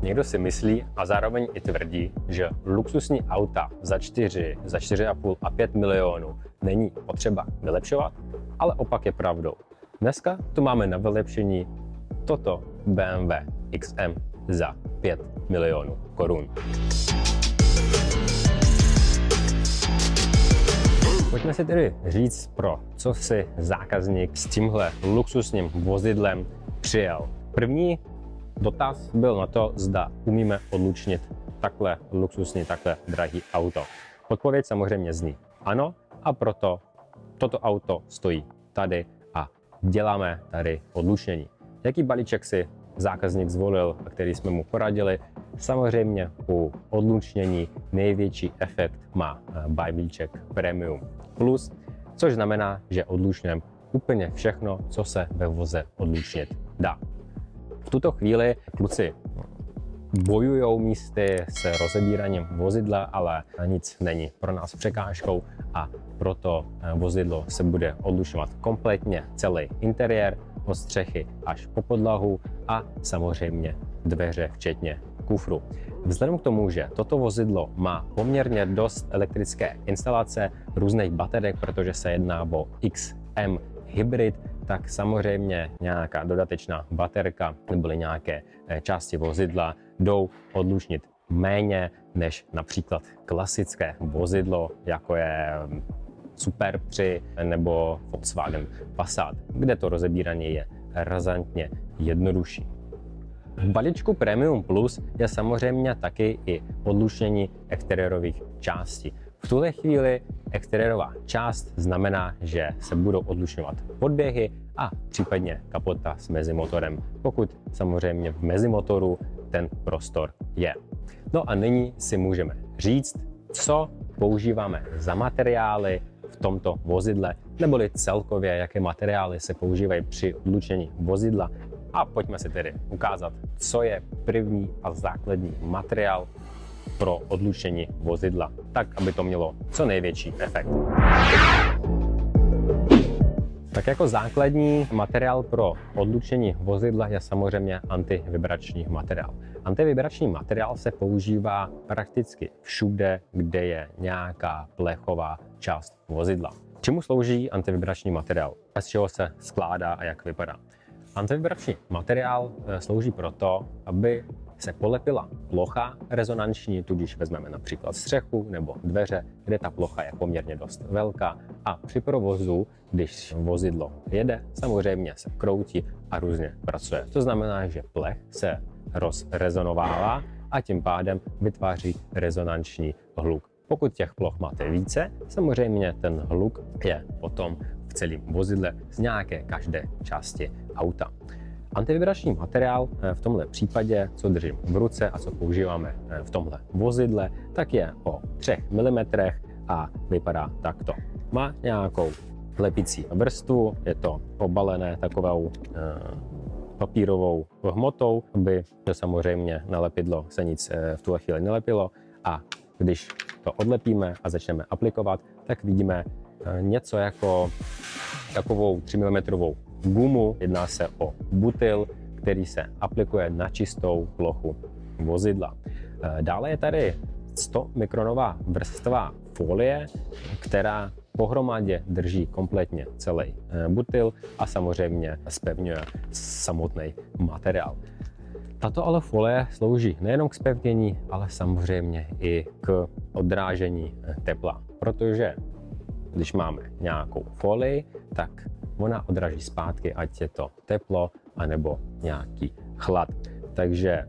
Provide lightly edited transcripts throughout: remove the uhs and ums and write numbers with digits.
Někdo si myslí a zároveň i tvrdí, že luxusní auta za 4,5 a 5 milionů není potřeba vylepšovat, ale opak je pravdou. Dneska tu máme na vylepšení toto BMW XM za 5 milionů korun. Pojďme si tedy říct, pro co si zákazník s tímhle luxusním vozidlem přijel. První dotaz byl na to, zda umíme odlučnit takhle luxusní, takhle drahý auto. Odpověď samozřejmě zní ano, a proto toto auto stojí tady a děláme tady odlučnění. Jaký balíček si zákazník zvolil, který jsme mu poradili? Samozřejmě u odlučnění největší efekt má balíček Premium Plus, což znamená, že odlučňujeme úplně všechno, co se ve voze odlučnit dá. V tuto chvíli kluci bojují místy s rozebíraním vozidla, ale nic není pro nás překážkou a proto vozidlo se bude odlučovat kompletně celý interiér, od střechy až po podlahu a samozřejmě dveře včetně kufru. Vzhledem k tomu, že toto vozidlo má poměrně dost elektrické instalace různých baterek, protože se jedná o XM hybrid, tak samozřejmě nějaká dodatečná baterka nebo nějaké části vozidla jdou odlučnit méně než například klasické vozidlo, jako je Superb 3 nebo Volkswagen Passat, kde to rozebírání je razantně jednodušší. V balíčku Premium Plus je samozřejmě taky i odlučnění exteriérových částí. V tuhle chvíli exteriérová část znamená, že se budou odlučňovat podběhy a případně kapota s mezimotorem, pokud samozřejmě v mezimotoru ten prostor je. No a nyní si můžeme říct, co používáme za materiály v tomto vozidle, neboli celkově, jaké materiály se používají při odlučnění vozidla. A pojďme si tedy ukázat, co je první a základní materiál pro odlučnění vozidla, tak aby to mělo co největší efekt. Tak jako základní materiál pro odlučnění vozidla je samozřejmě antivibrační materiál. Antivibrační materiál se používá prakticky všude, kde je nějaká plechová část vozidla. Čemu slouží antivibrační materiál? Z čeho se skládá a jak vypadá? Antivibrační materiál slouží proto, aby se polepila plocha rezonanční, tudíž vezmeme například střechu nebo dveře, kde ta plocha je poměrně dost velká a při provozu, když vozidlo jede, samozřejmě se kroutí a různě pracuje. To znamená, že plech se rozrezonovává a tím pádem vytváří rezonanční hluk. Pokud těch ploch máte více, samozřejmě ten hluk je potom v celém vozidle z nějaké každé části auta. Antivibrační materiál v tomhle případě, co držím v ruce a co používáme v tomhle vozidle, tak je o 3 mm a vypadá takto. Má nějakou lepicí vrstvu, je to obalené takovou papírovou hmotou, aby to samozřejmě na lepidlo se nic v tuhle chvíli nelepilo, a když to odlepíme a začneme aplikovat, tak vidíme něco jako takovou 3 mm gumu. Jedná se o butyl, který se aplikuje na čistou plochu vozidla. Dále je tady 100 mikronová vrstvá folie, která pohromadě drží kompletně celý butyl a samozřejmě zpevňuje samotný materiál. Tato ale folie slouží nejenom k zpevnění, ale samozřejmě i k odrážení tepla, protože když máme nějakou folii, tak ona odráží zpátky, ať je to teplo anebo nějaký chlad. Takže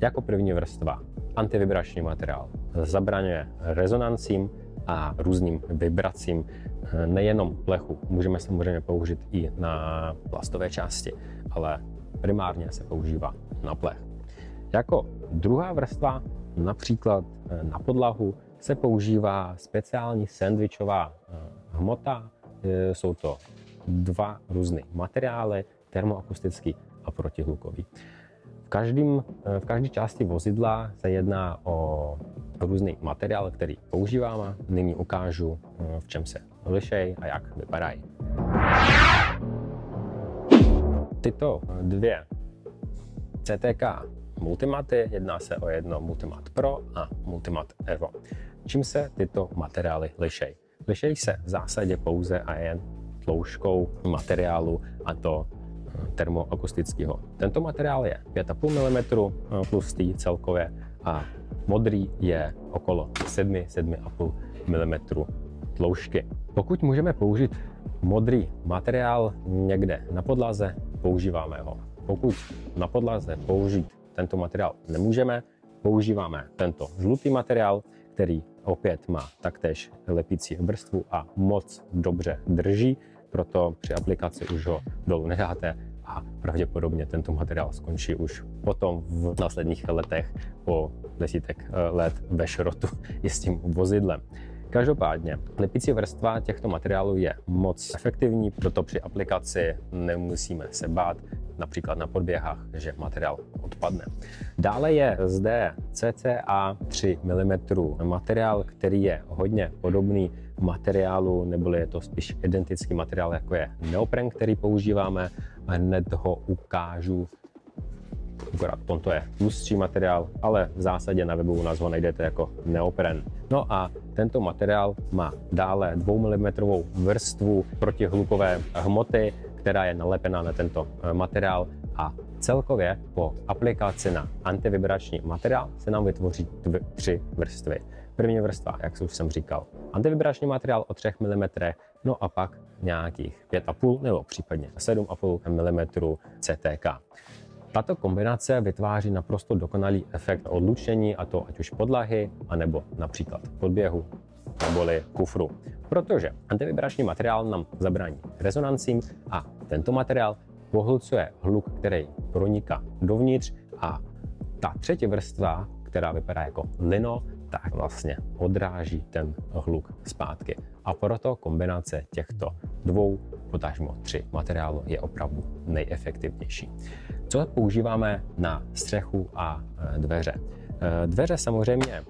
jako první vrstva antivibrační materiál zabraňuje rezonancím a různým vibracím nejenom plechu. Můžeme samozřejmě použít i na plastové části, ale primárně se používá na plech. Jako druhá vrstva, například na podlahu, se používá speciální sandwichová hmota. Jsou to dva různé materiály, termoakustický a protihlukový. V každé části vozidla se jedná o různý materiál, který používáme. Nyní ukážu, v čem se liší a jak vypadají. Tyto dvě CTK multimaty, jedná se o jedno Multimat Pro a Multimat Evo. Čím se tyto materiály lišejí? Lišejí se v zásadě pouze a jen tloušťkou materiálu, a to termoakustického. Tento materiál je 5,5 mm tlustý celkově a modrý je okolo 7,5 mm tloušťky. Pokud můžeme použít modrý materiál někde na podlaze, používáme ho. Pokud na podlaze použít tento materiál nemůžeme, používáme tento žlutý materiál, který opět má taktéž lepící vrstvu a moc dobře drží, proto při aplikaci už ho dolů nedáte a pravděpodobně tento materiál skončí už potom v následních letech po desítek let ve šrotu i s tím vozidlem. Každopádně lepící vrstva těchto materiálů je moc efektivní, proto při aplikaci nemusíme se bát, například na podběhách, že materiál odpadne. Dále je zde cca 3 mm materiál, který je hodně podobný materiálu, neboli je to spíš identický materiál, jako je neopren, který používáme. Hned ho ukážu. Akorát toto je tlustší materiál, ale v zásadě na webu u nás ho najdete jako neopren. No a tento materiál má dále 2 mm vrstvu protihlukové hmoty, která je nalepená na tento materiál, a celkově po aplikaci na antivibrační materiál se nám vytvoří 3 vrstvy. První vrstva, jak už jsem říkal, antivibrační materiál o 3 mm, no a pak nějakých 5,5 nebo případně 7,5 mm CTK. Tato kombinace vytváří naprosto dokonalý efekt odlučení, a to ať už podlahy, anebo například podběhu, neboli kufru. Protože antivibrační materiál nám zabrání rezonancím a tento materiál pohlcuje hluk, který proniká dovnitř, a ta třetí vrstva, která vypadá jako lino, tak vlastně odráží ten hluk zpátky. A proto kombinace těchto 2, potažmo 3 materiálů je opravdu nejefektivnější. Co používáme na střechu a dveře? Dveře samozřejmě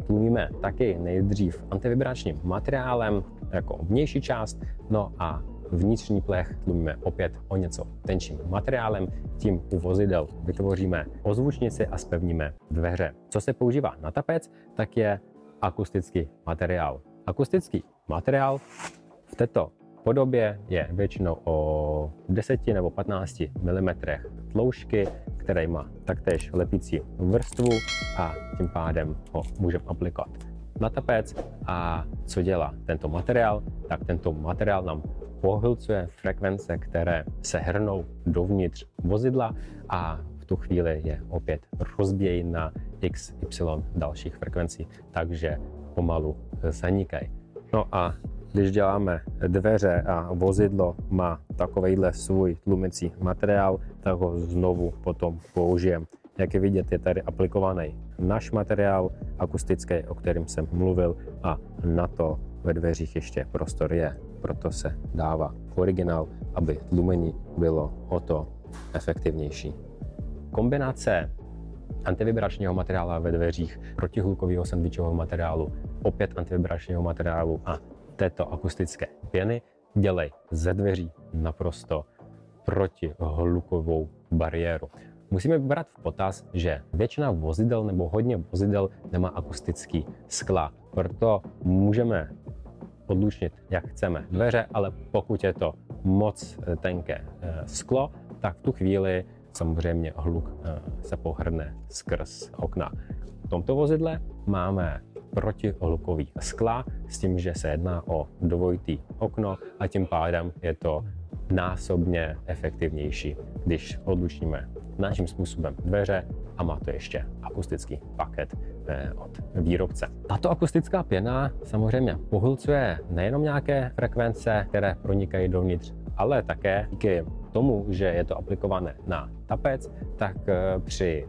tlumíme taky nejdřív antivibračním materiálem jako vnější část, no a vnitřní plech tlumíme opět o něco tenčím materiálem. Tím u vozidel vytvoříme ozvučnici a zpevníme dveře. Co se používá na tapec, tak je akustický materiál. Akustický materiál v této podobě je většinou o 10 nebo 15 mm tloušťky, který má taktéž lepící vrstvu, a tím pádem ho můžeme aplikovat na tapec. A co dělá tento materiál? Tak tento materiál nám pohlcuje frekvence, které se hrnou dovnitř vozidla, a v tu chvíli je opět rozbíjí na XY dalších frekvencí, takže pomalu zanikají. No a když děláme dveře a vozidlo má takovejhle svůj tlumicí materiál, tak ho znovu potom použijeme. Jak je vidět, je tady aplikovaný náš materiál akustický, o kterém jsem mluvil, a na to ve dveřích ještě prostor je. Proto se dává originál, aby tlumení bylo o to efektivnější. Kombinace antivibračního materiálu ve dveřích, protihlukového sandvičového materiálu, opět antivibračního materiálu a této akustické pěny dělají ze dveří naprosto protihlukovou bariéru. Musíme brát v potaz, že většina vozidel nebo hodně vozidel nemá akustický skla, proto můžeme odlučnit, jak chceme dveře, ale pokud je to moc tenké sklo, tak v tu chvíli samozřejmě hluk se pohrne skrz okna. V tomto vozidle máme protihlukový skla s tím, že se jedná o dvojitý okno, a tím pádem je to násobně efektivnější, když odlučíme naším způsobem dveře a má to ještě akustický paket od výrobce. Tato akustická pěna samozřejmě pohlcuje nejenom nějaké frekvence, které pronikají dovnitř, ale také díky tomu, že je to aplikované na tapec, tak při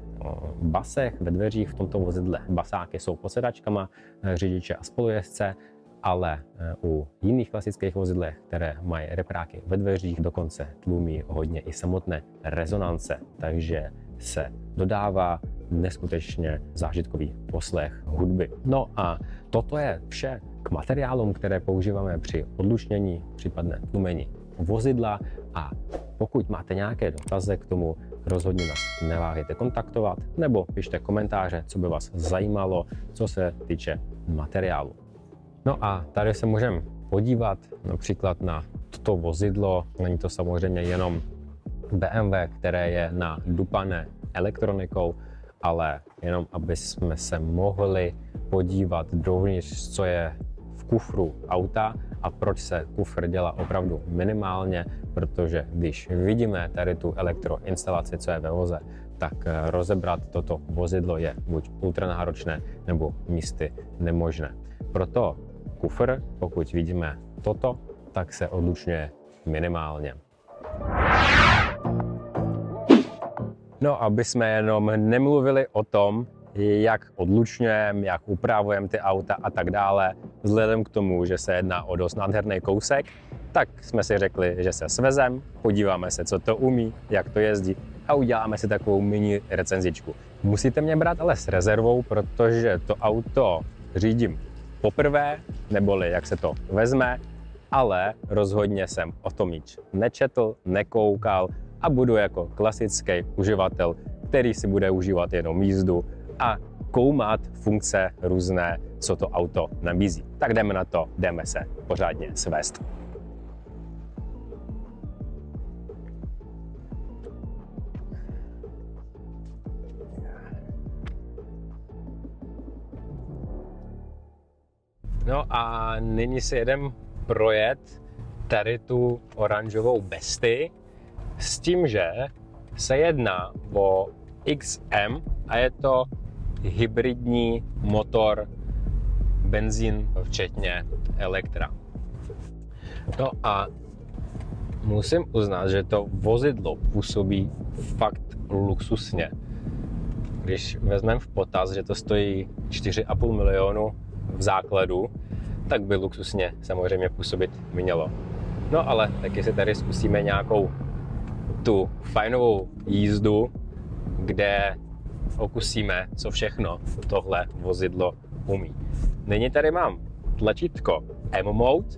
basech ve dveřích v tomto vozidle basáky jsou pod sedačkama řidiče a spolujezdce, ale u jiných klasických vozidlech, které mají repráky ve dveřích, dokonce tlumí hodně i samotné rezonance, takže se dodává neskutečně zážitkový poslech hudby. No a toto je vše k materiálům, které používáme při odlučnění, případné tlumení vozidla, a pokud máte nějaké dotazy k tomu, rozhodně nás neváhejte kontaktovat nebo pište komentáře, co by vás zajímalo, co se týče materiálu. No a tady se můžeme podívat například na toto vozidlo. Není to samozřejmě jenom BMW, které je nadupané elektronikou, ale jenom aby jsme se mohli podívat dovnitř, co je v kufru auta a proč se kufr dělá opravdu minimálně, protože když vidíme tady tu elektroinstalaci, co je ve voze, tak rozebrat toto vozidlo je buď ultranáročné nebo místy nemožné. Proto kufr, pokud vidíme toto, tak se odlučňuje minimálně. No, aby jsme jenom nemluvili o tom, jak odlučňujeme, jak upravujeme ty auta a tak dále, vzhledem k tomu, že se jedná o dost nádherný kousek, tak jsme si řekli, že se svezem, podíváme se, co to umí, jak to jezdí a uděláme si takovou mini recenzičku. Musíte mě brát ale s rezervou, protože to auto řídím poprvé, neboli jak se to vezme, ale rozhodně jsem o tom nic nečetl, nekoukal a budu jako klasický uživatel, který si bude užívat jenom jízdu a koumat funkce různé, co to auto nabízí. Tak jdeme na to, jdeme se pořádně svést. No a nyní si jedem projet tady tu oranžovou bestii s tím, že se jedná o XM a je to hybridní motor, benzín včetně elektra. No a musím uznat, že to vozidlo působí fakt luxusně. Když vezmeme v potaz, že to stojí 4,5 milionu v základu, tak by luxusně samozřejmě působit mělo. No ale taky si tady zkusíme nějakou tu fajnovou jízdu, kde okusíme, co všechno tohle vozidlo umí. Nyní tady mám tlačítko M-Mode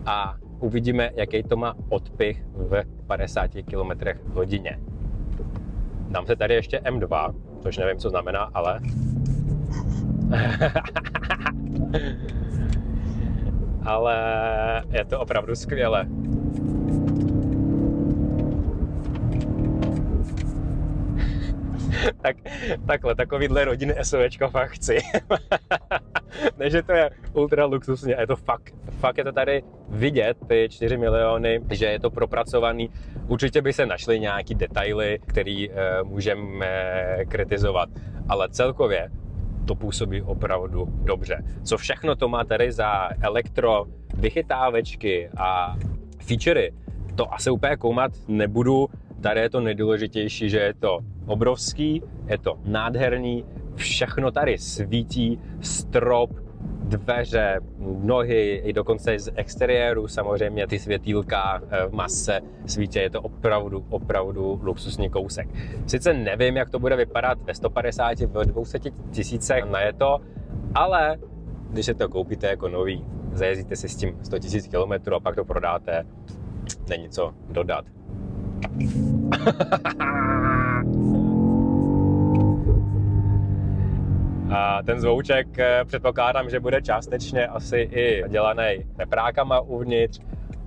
a uvidíme, jaký to má odpych v 50 km/h. Dám se tady ještě M2, což nevím, co znamená, ale ale je to opravdu skvělé. Takovýhle rodinný SUVčko fakt chci. Ne, že to je ultra luxusně, je to fakt je to tady vidět, ty 4 miliony, že je to propracovaný. Určitě by se našly nějaký detaily, které můžeme kritizovat, ale celkově to působí opravdu dobře. Co všechno to má tady za elektro vychytávečky a featurey, to asi úplně koumat nebudu. Tady je to nejdůležitější, že je to obrovský, je to nádherný, všechno tady svítí, strop, dveře, nohy, i dokonce z exteriéru samozřejmě ty světýlka v masce svítí, je to opravdu luxusní kousek. Sice nevím, jak to bude vypadat ve 150, v 200 tisícech na je to, ale když se to koupíte jako nový, zajezdíte si s tím 100 000 km a pak to prodáte, není co dodat. A ten zvouček předpokládám, že bude částečně asi i dělaný teprákama uvnitř,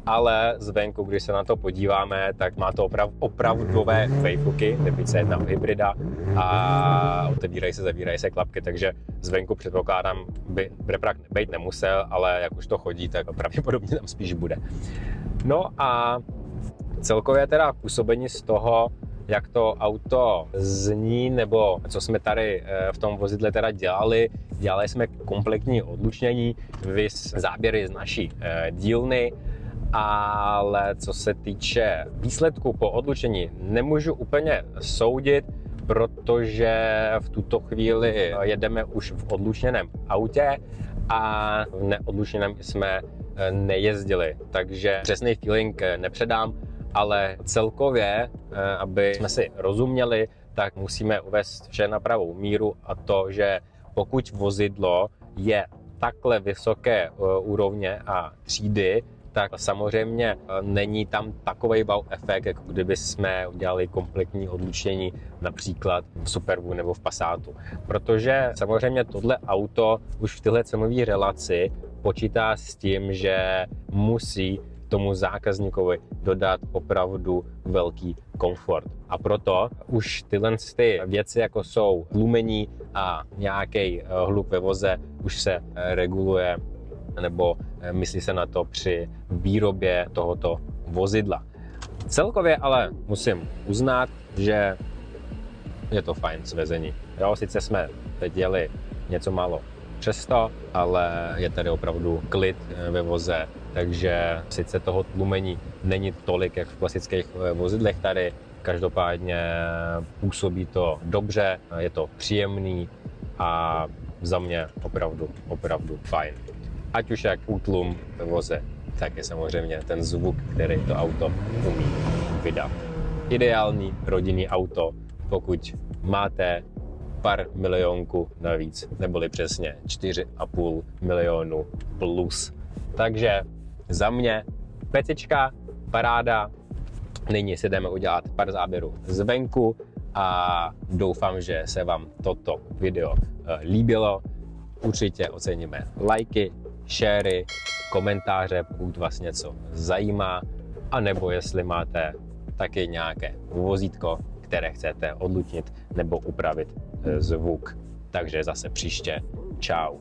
ale zvenku, když se na to podíváme, tak má to opravdové vejfuky, teď se jedná o hybrida a otevírají se, zavírají se klapky, takže zvenku předpokládám, by reprák být nemusel, ale jak už to chodí, tak pravděpodobně tam spíš bude. No a celkově teda působení z toho, jak to auto zní, nebo co jsme tady v tom vozidle teda dělali jsme kompletní odlučnění, vys záběry z naší dílny, ale co se týče výsledku po odlučení, nemůžu úplně soudit, protože v tuto chvíli jedeme už v odlučněném autě a v neodlučněném jsme nejezdili, takže přesný feeling nepředám, ale celkově, aby jsme si rozuměli, tak musíme uvést vše na pravou míru, a to, že pokud vozidlo je takhle vysoké úrovně a třídy, tak samozřejmě není tam takový wow efekt, jako kdyby jsme udělali kompletní odlučení například v Superbu nebo v Passatu. Protože samozřejmě tohle auto už v téhle cenové relaci počítá s tím, že musí tomu zákazníkovi dodat opravdu velký komfort. A proto už tyhle věci, jako jsou tlumení a nějaký hluk ve voze, už se reguluje nebo myslí se na to při výrobě tohoto vozidla. Celkově ale musím uznat, že je to fajn svezení. Jo, sice jsme teď jeli něco málo přesto, ale je tady opravdu klid ve voze, takže sice toho tlumení není tolik, jak v klasických vozidlech tady, každopádně působí to dobře, je to příjemný a za mě opravdu fajn. Ať už jak útlum ve voze, tak je samozřejmě ten zvuk, který to auto umí vydat. Ideální rodinný auto, pokud máte pár milionku navíc, neboli přesně 4,5 milionu plus. Takže za mě pecička, paráda. Nyní si jdeme udělat pár záběrů zvenku a doufám, že se vám toto video líbilo. Určitě oceníme lajky, šéry, komentáře, pokud vás něco zajímá, anebo jestli máte taky nějaké vozítko, které chcete odlučnit nebo upravit zvuk. Takže zase příště. Čau.